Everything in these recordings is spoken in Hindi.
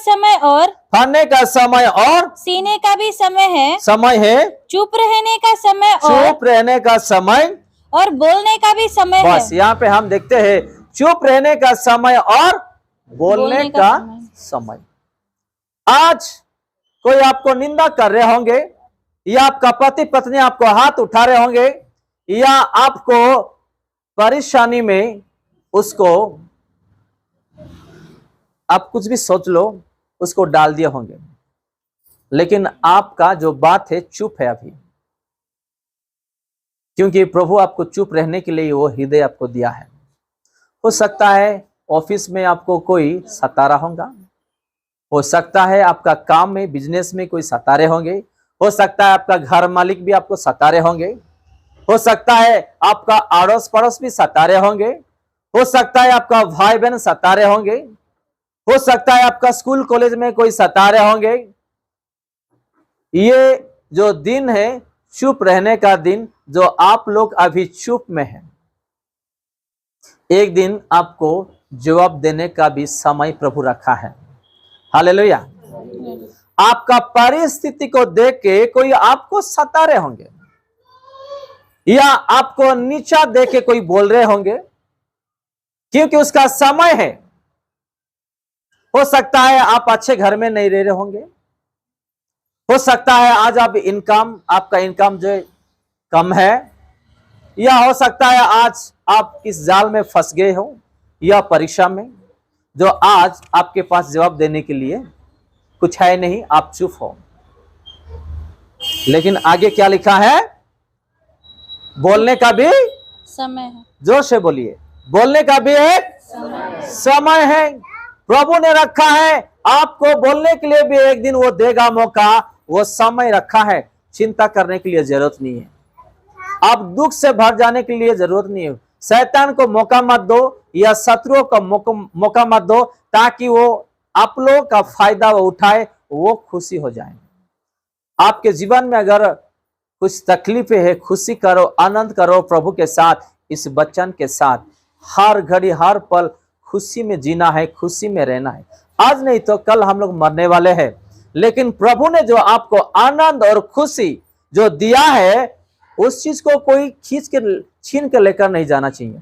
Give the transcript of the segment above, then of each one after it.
समय और खाने का समय और सीने का भी समय है, चुप रहने का समय चुप रहने का समय और बोलने का भी समय बस है। यहाँ पे हम देखते हैं चुप रहने का समय और बोलने का समय। आज कोई आपको निंदा कर रहे होंगे, या आपका पति पत्नी आपको हाथ उठा रहे होंगे, या आपको परेशानी में उसको आप कुछ भी सोच लो उसको डाल दिए होंगे, लेकिन आपका जो बात है चुप है अभी, क्योंकि प्रभु आपको चुप रहने के लिए वो हृदय आपको दिया है। हो सकता है ऑफिस में आपको कोई सता रहा होगा, हो सकता है आपका काम में बिजनेस में कोई सता रहे होंगे, हो सकता है आपका घर मालिक भी आपको सता रहे होंगे, हो सकता है आपका अड़ोस पड़ोस भी सता रहे होंगे, हो सकता है आपका भाई बहन सता रहे होंगे, हो सकता है आपका स्कूल कॉलेज में कोई सता रहे होंगे। ये जो दिन है चुप रहने का दिन, जो आप लोग अभी चुप में हैं, एक दिन आपको जवाब देने का भी समय प्रभु रखा है। हालेलुया। आपका परिस्थिति को देख के कोई आपको सता रहे होंगे, या आपको नीचा देख के कोई बोल रहे होंगे, क्योंकि उसका समय है। हो सकता है आप अच्छे घर में नहीं रह रहे होंगे, हो सकता है आज आपका इनकम जो कम है, या हो सकता है आज आप इस जाल में फंस गए हो, या परीक्षा में जो आज आपके पास जवाब देने के लिए कुछ है नहीं, आप चुप हो। लेकिन आगे क्या लिखा है? बोलने का भी समय है। जोर से बोलिए, बोलने का भी एक समय है। प्रभु ने रखा है आपको बोलने के लिए भी, एक दिन वो देगा मौका, वो समय रखा है। चिंता करने के लिए जरूरत नहीं है, आप दुख से भर जाने के लिए जरूरत नहीं है। शैतान को मौका मत दो, या शत्रुओं को मौका मत दो, ताकि वो आप लोगों का फायदा वो उठाए, वो खुशी हो जाए। आपके जीवन में अगर कुछ तकलीफें है, खुशी करो, आनंद करो प्रभु के साथ, इस वचन के साथ। हर घड़ी हर पल खुशी में जीना है, खुशी में रहना है। आज नहीं तो कल हम लोग मरने वाले हैं, लेकिन प्रभु ने जो आपको आनंद और खुशी जो दिया है, उस चीज को कोई खींच के छीन के लेकर नहीं जाना चाहिए।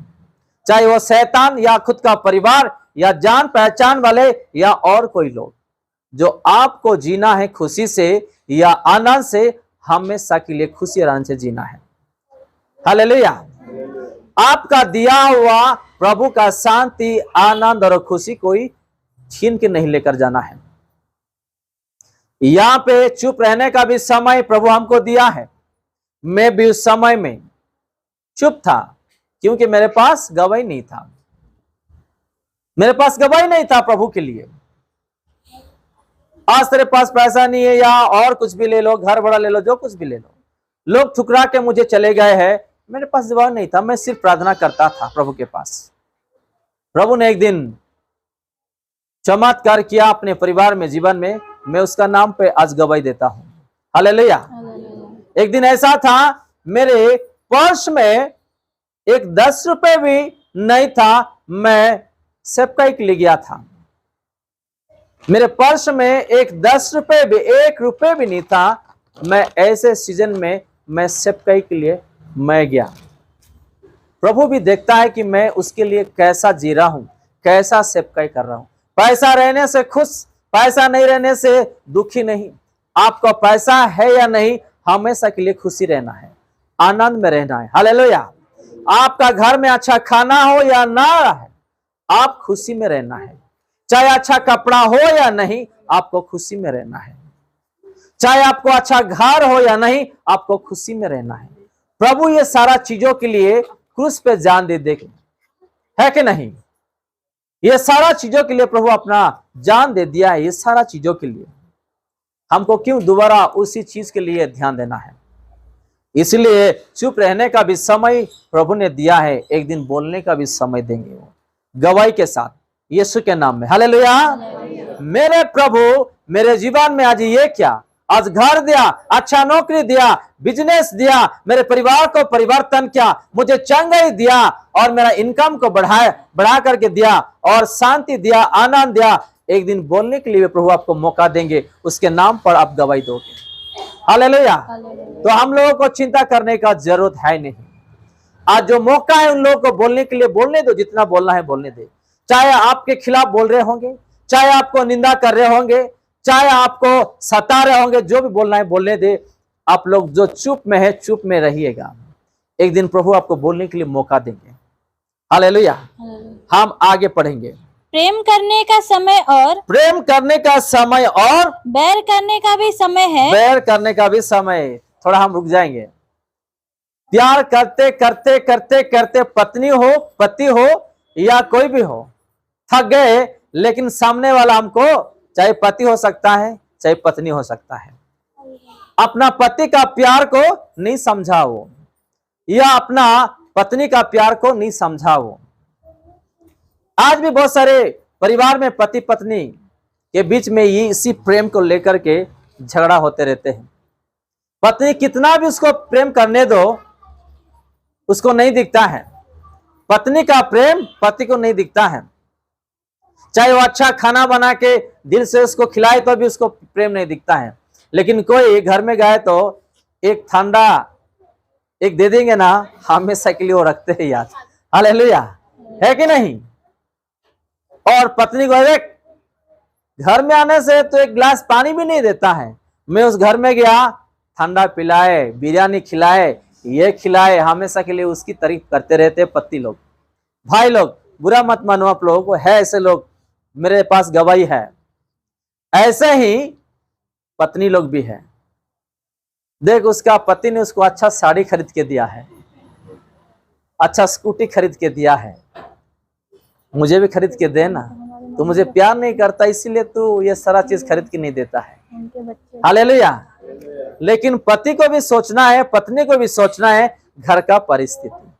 चाहे वो शैतान, या खुद का परिवार, या जान पहचान वाले, या और कोई लोग। जो आपको जीना है खुशी से या आनंद से, हमेशा के लिए खुशी और आनंद से जीना है। हालेलुया। आपका दिया हुआ प्रभु का शांति, आनंद और खुशी कोई छीन के नहीं लेकर जाना है। यहां पे चुप रहने का भी समय प्रभु हमको दिया है। मैं भी उस समय में चुप था, क्योंकि मेरे पास गवाही नहीं था। मेरे पास गवाही नहीं था प्रभु के लिए। आज तेरे पास पैसा नहीं है, या और कुछ भी ले लो, घर बड़ा ले लो, जो कुछ भी ले लो, लोग ठुकरा के मुझे चले गए हैं, मेरे पास जवाब नहीं था। मैं सिर्फ प्रार्थना करता था प्रभु के पास। प्रभु ने एक दिन चमत्कार किया अपने परिवार में, जीवन में। मैं उसका नाम पे आज गवाही देता हूं। हालेलुया। एक दिन ऐसा था, मेरे पर्स में एक 10 रुपए भी नहीं था, मैं सेवकाई के लिए गया था। मेरे पर्स में एक 10 रुपए भी, 1 रुपए भी नहीं था। मैं ऐसे सीजन में मैं सेवकाई के लिए मैं गया। प्रभु भी देखता है कि मैं उसके लिए कैसा जी रहा हूं, कैसा सेवकाई कर रहा हूं। पैसा रहने से खुश, पैसा नहीं रहने से दुखी नहीं। आपका पैसा है या नहीं, हमेशा के लिए खुशी रहना है, आनंद में रहना है। हालेलुया। आपका घर में अच्छा खाना हो या ना है, आप खुशी में रहना है। चाहे अच्छा कपड़ा हो या नहीं, आपको खुशी में रहना है। चाहे आपको अच्छा घर हो या नहीं, आपको खुशी में रहना है। प्रभु ये सारा चीजों के लिए क्रूस पे जान दे दे है कि नहीं? ये सारा चीजों के लिए प्रभु अपना जान दे दिया है। ये सारा चीजों के लिए हमको क्यों दोबारा उसी चीज के लिए ध्यान देना है? इसलिए चुप रहने का भी समय प्रभु ने दिया है, एक दिन बोलने का भी समय देंगे वो, गवाही के साथ, यीशु के नाम में। हालेलुया। मेरे प्रभु मेरे जीवन में आज ये क्या, आज घर दिया, अच्छा नौकरी दिया, बिजनेस दिया, मेरे परिवार को परिवर्तन किया, मुझे चंगाई दिया, और मेरा इनकम को बढ़ा करके दिया, और शांति दिया, आनंद दिया। एक दिन बोलने के लिए प्रभु आपको मौका देंगे, उसके नाम पर आप गवाही दोगे। हालेलुया। तो हम लोगों को चिंता करने का जरूरत है नहीं। आज जो मौका है उन लोगों को बोलने के लिए बोलने दो, जितना बोलना है बोलने दे। चाहे आपके खिलाफ बोल रहे होंगे, चाहे आपको निंदा कर रहे होंगे, चाहे आपको सता रहे होंगे, जो भी बोलना है बोलने दे। आप लोग जो चुप में है चुप में रहिएगा, एक दिन प्रभु आपको बोलने के लिए मौका देंगे। हालेलुया। हम आगे पढ़ेंगे। प्रेम करने का समय और प्रेम करने का समय और बैर करने का भी समय है। बैर करने का भी समय। थोड़ा हम रुक जाएंगे। प्यार करते करते करते करते पत्नी हो, पति हो या कोई भी हो, थक गए, लेकिन सामने वाला हमको, चाहे पति हो सकता है चाहे पत्नी हो सकता है, अपना पति का प्यार को नहीं समझा वो, या अपना पत्नी का प्यार को नहीं समझा वो। आज भी बहुत सारे परिवार में पति पत्नी के बीच में ये इसी प्रेम को लेकर के झगड़ा होते रहते हैं। पत्नी कितना भी उसको प्रेम करने दो, उसको नहीं दिखता है। पत्नी का प्रेम पति को नहीं दिखता है। चाहे वो अच्छा खाना बना के दिल से उसको खिलाए तो भी उसको प्रेम नहीं दिखता है। लेकिन कोई घर में गए तो एक ठंडा एक दे देंगे ना, हमेशा के लिए वो रखते हैं याद। हालेलुया, है कि नहीं? और पत्नी को एक घर में आने से तो एक गिलास पानी भी नहीं देता है। मैं उस घर में गया, ठंडा पिलाए, बिरयानी खिलाए, ये खिलाए, हमेशा के लिए उसकी तारीफ करते रहते पति लोग। भाई लोग, बुरा मत मानो, आप लोगों को है ऐसे लोग, मेरे पास गवाही है। ऐसे ही पत्नी लोग भी है। देख, उसका पति ने उसको अच्छा साड़ी खरीद के दिया है, अच्छा स्कूटी खरीद के दिया है, मुझे भी खरीद के देना। तो मुझे प्यार नहीं करता इसीलिए तू ये सारा चीज खरीद के नहीं देता है। हालेलुया। लेकिन पति को भी सोचना है, पत्नी को भी सोचना है घर का परिस्थिति,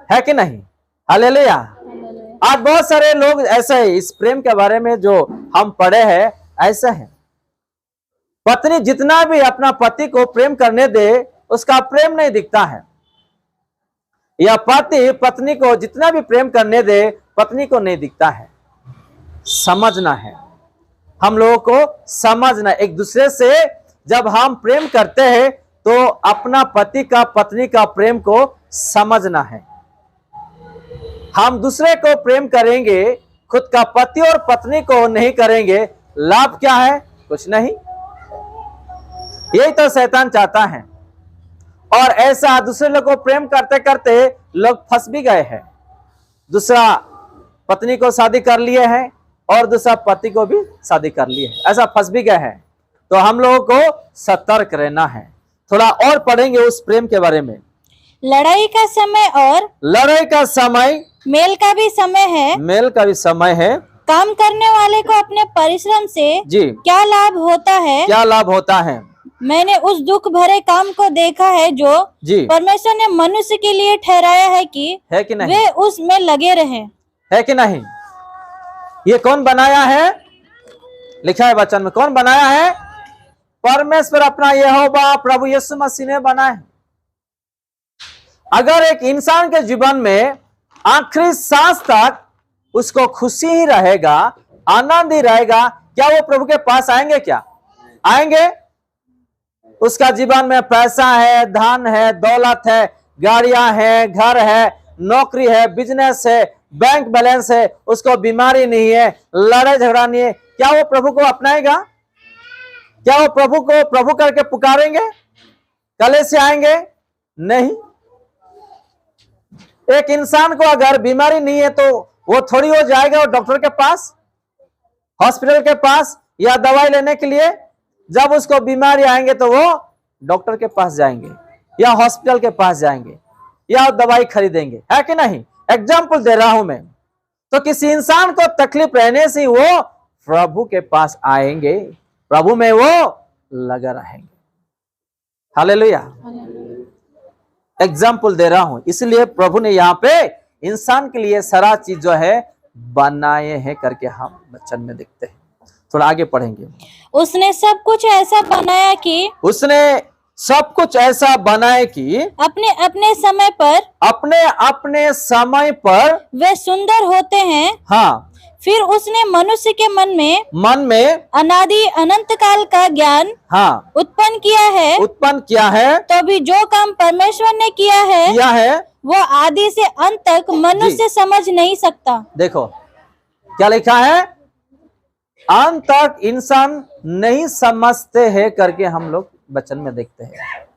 है कि नहीं? हालेलुया। आज बहुत सारे लोग ऐसे है, इस प्रेम के बारे में जो हम पढ़े हैं ऐसे है। पत्नी जितना भी अपना पति को प्रेम करने दे, उसका प्रेम नहीं दिखता है। या पति पत्नी को जितना भी प्रेम करने दे, पत्नी को नहीं दिखता है। समझना है, हम लोगों को समझना, एक दूसरे से जब हम प्रेम करते हैं तो अपना पति का पत्नी का प्रेम को समझना है। हम दूसरे को प्रेम करेंगे, खुद का पति और पत्नी को नहीं करेंगे, लाभ क्या है? कुछ नहीं। यही तो शैतान चाहता है। और ऐसा दूसरे लोग को प्रेम करते करते लोग फंस भी गए हैं। दूसरा पत्नी को शादी कर लिए हैं और दूसरा पति को भी शादी कर लिए है, ऐसा फंस भी गए हैं। तो हम लोगों को सतर्क रहना है। थोड़ा और पढ़ेंगे उस प्रेम के बारे में। लड़ाई का समय और लड़ाई का समय, मेल का भी समय है। मेल का भी समय है। काम करने वाले को अपने परिश्रम से जी क्या लाभ होता है? क्या लाभ होता है? मैंने उस दुख भरे काम को देखा है जो जी परमेश्वर ने मनुष्य के लिए ठहराया है कि नहीं? वे उसमें लगे रहें। है कि नहीं? ये कौन बनाया है? लिखा है वचन में, कौन बनाया है? परमेश्वर अपना यहोवा प्रभु यीशु मसीह ने बनाया है। अगर एक इंसान के जीवन में आखिरी सांस तक उसको खुशी ही रहेगा, आनंद ही रहेगा, क्या वो प्रभु के पास आएंगे? क्या आएंगे? उसका जीवन में पैसा है, धन है, दौलत है, गाड़ियां हैं, घर है, नौकरी है, बिजनेस है, बैंक बैलेंस है, उसको बीमारी नहीं है, लड़ाई झगड़ा नहीं है, क्या वो प्रभु को अपनाएगा? क्या वो प्रभु को प्रभु करके पुकारेंगे? गले से आएंगे? नहीं। एक इंसान को अगर बीमारी नहीं है तो वो थोड़ी हो जाएगा वो डॉक्टर के पास, हॉस्पिटल के पास या दवाई लेने के लिए। जब उसको बीमारी आएंगे तो वो डॉक्टर के पास जाएंगे या हॉस्पिटल के पास जाएंगे या दवाई खरीदेंगे, है कि नहीं? एग्जाम्पल दे रहा हूं मैं। तो किसी इंसान को तकलीफ रहने से वो प्रभु के पास आएंगे, प्रभु में वो लगा रहेंगे। हालेलुया। एग्जाम्पल दे रहा हूं, इसलिए प्रभु ने यहाँ पे इंसान के लिए सारा चीज जो है बनाए हैं करके हम वचन में देखते हैं। थोड़ा आगे पढ़ेंगे। उसने सब कुछ ऐसा बनाया कि उसने सब कुछ ऐसा बनाए कि अपने अपने समय पर वे सुंदर होते हैं। हाँ, फिर उसने मनुष्य के मन में अनादि अनंत काल का ज्ञान हाँ उत्पन्न किया है तो भी जो काम परमेश्वर ने किया है वो आदि से अंत तक मनुष्य समझ नहीं सकता। देखो क्या लिखा है, अंत तक इंसान नहीं समझते हैं करके हम लोग वचन में देखते हैं।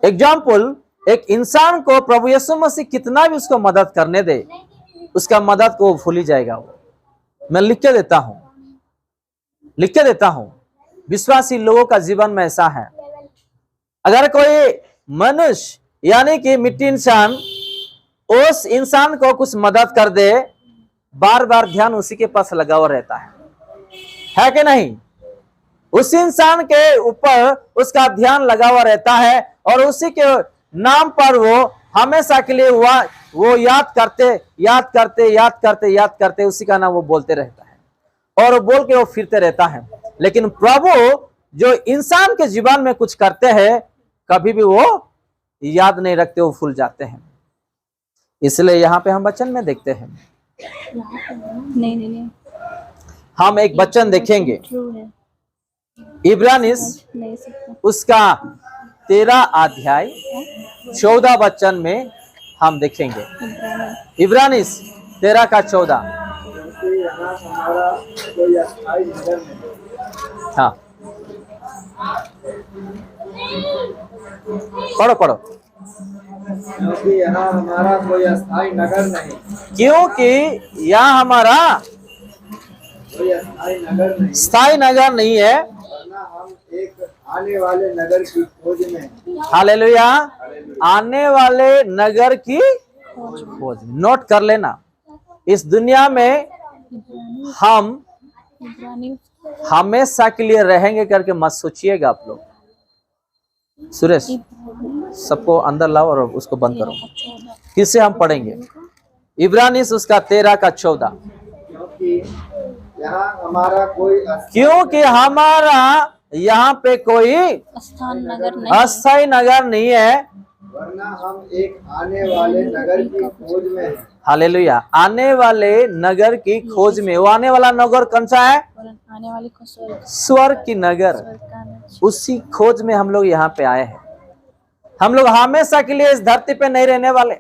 एग्जाम्पल, एक इंसान को प्रभु यीशु मसीह कितना भी उसको मदद करने दे, उसका मदद को भूल ही जाएगा वो। मैं लिख के देता हूं विश्वासी लोगों का जीवन में ऐसा है। अगर कोई मनुष्य यानी कि मिट्टी इंसान उस इंसान को कुछ मदद कर दे, बार बार ध्यान उसी के पास लगा हुआ रहता है कि नहीं? उस इंसान के ऊपर उसका ध्यान लगा हुआ रहता है और उसी के नाम पर वो हमेशा के लिए वो याद करते उसी का नाम वो बोलते रहता है और वो बोल के वो फिरते रहता है। लेकिन प्रभु जो इंसान के जीवन में कुछ करते हैं कभी भी वो याद नहीं रखते, वो भूल जाते हैं। इसलिए यहाँ पे हम वचन में देखते हैं, नहीं हम एक वचन देखेंगे इब्रानिस उसका 13 अध्याय 14 वचन में हम देखेंगे। इब्रानिस 13 का 14। हाँ पढ़ो। क्योंकि यहाँ हमारा कोई अस्थायी नगर नहीं, स्थायी नगर नहीं है, वरना हम एक आने वाले नगर की खोज में। हालेलुया, आने वाले नगर की खोज। नोट कर लेना, इस दुनिया में हम हमेशा के लिए रहेंगे करके मत सोचिएगा आप लोग। सुरेश सबको अंदर लाओ और उसको बंद करो। किससे हम पढ़ेंगे? इब्रानिस उसका 13 का 14। क्योंकि हमारा यहाँ पे कोई अस्थायी नगर नहीं है, वरना हम एक आने वाले नगर की खोज में हैं। हालेलुया, आने वाले नगर की खोज में। वो आने वाला नगर कौन सा है? आने वाली स्वर्ग की नगर। उसी खोज में हम लोग यहाँ पे आए हैं। हम लोग हमेशा के लिए इस धरती पे नहीं रहने वाले।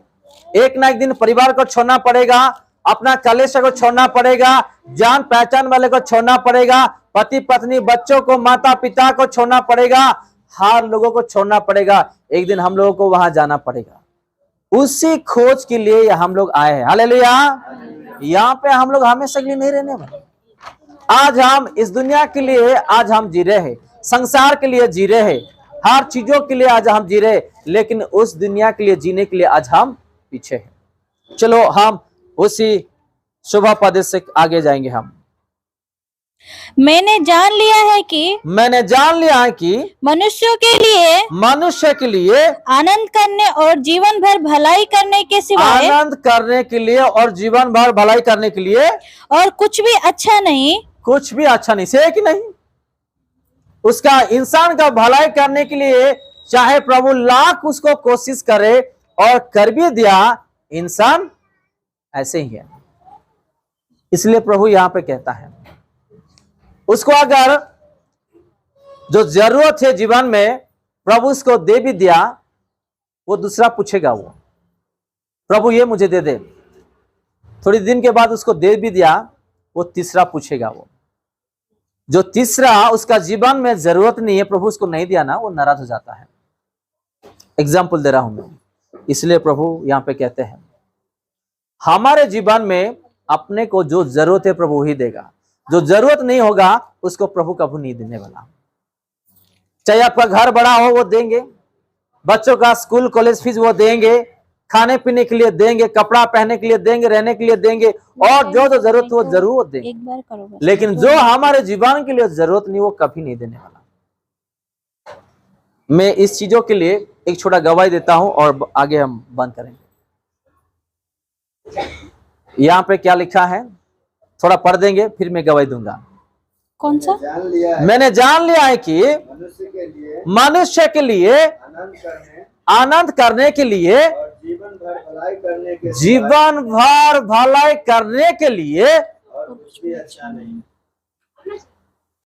एक ना एक दिन परिवार को छोड़ना पड़ेगा, अपना कलेश को छोड़ना पड़ेगा, जान पहचान वाले को छोड़ना पड़ेगा, पति पत्नी बच्चों को माता पिता को छोड़ना पड़ेगा, हर लोगों को छोड़ना पड़ेगा। एक दिन हम लोगों को वहां जाना पड़ेगा। उसी खोज के लिए हम लोग आए हैं। हालेलुया, यहाँ पे हम लोग हमेशा के लिए नहीं रहने वाले। आज हम इस दुनिया के लिए आज हम जी रहे हैं, संसार के लिए जी रहे हैं, हर चीजों के लिए आज हम जी रहे हैं, लेकिन उस दुनिया के लिए जीने के लिए आज हम पीछे हैं। चलो हम उसी शुभ पद से आगे जाएंगे। हम मैंने जान लिया है कि मनुष्य के लिए आनंद करने और जीवन भर भलाई करने के सिवाय और कुछ भी अच्छा नहीं से कि नहीं। उसका इंसान का भलाई करने के लिए चाहे प्रभु लाख उसको कोशिश करे और कर भी दिया, इंसान ऐसे ही है। इसलिए प्रभु यहाँ पे कहता है उसको अगर जो जरूरत है जीवन में प्रभु उसको दे भी दिया, वो दूसरा पूछेगा, वो प्रभु ये मुझे दे दे। थोड़ी दिन के बाद उसको दे भी दिया, वो तीसरा पूछेगा। वो जो तीसरा उसका जीवन में जरूरत नहीं है, प्रभु उसको नहीं दिया ना, वो नाराज हो जाता है। एग्जाम्पल दे रहा हूं मैं। इसलिए प्रभु यहाँ पे कहते हैं हमारे जीवन में अपने को जो जरूरत है प्रभु ही देगा, जो जरूरत नहीं होगा उसको प्रभु कभी नहीं देने वाला। चाहे आपका घर बड़ा हो वो देंगे, बच्चों का स्कूल कॉलेज फीस वो देंगे, खाने पीने के लिए देंगे, कपड़ा पहनने के लिए देंगे, रहने के लिए देंगे, और जो जरूरत वो जरूर देंगे। लेकिन जो हमारे जीवन के लिए जरूरत नहीं वो कभी नहीं देने वाला। मैं इस चीजों के लिए एक छोटा गवाही देता हूं और आगे हम बंद करेंगे। यहाँ पे क्या लिखा है थोड़ा पढ़ देंगे, फिर मैं गवाही दूंगा। कौन सा? मैंने जान लिया है कि मनुष्य के लिए आनंद करने के लिए, जीवन भर भलाई करने के लिए कुछ भी अच्छा नहीं।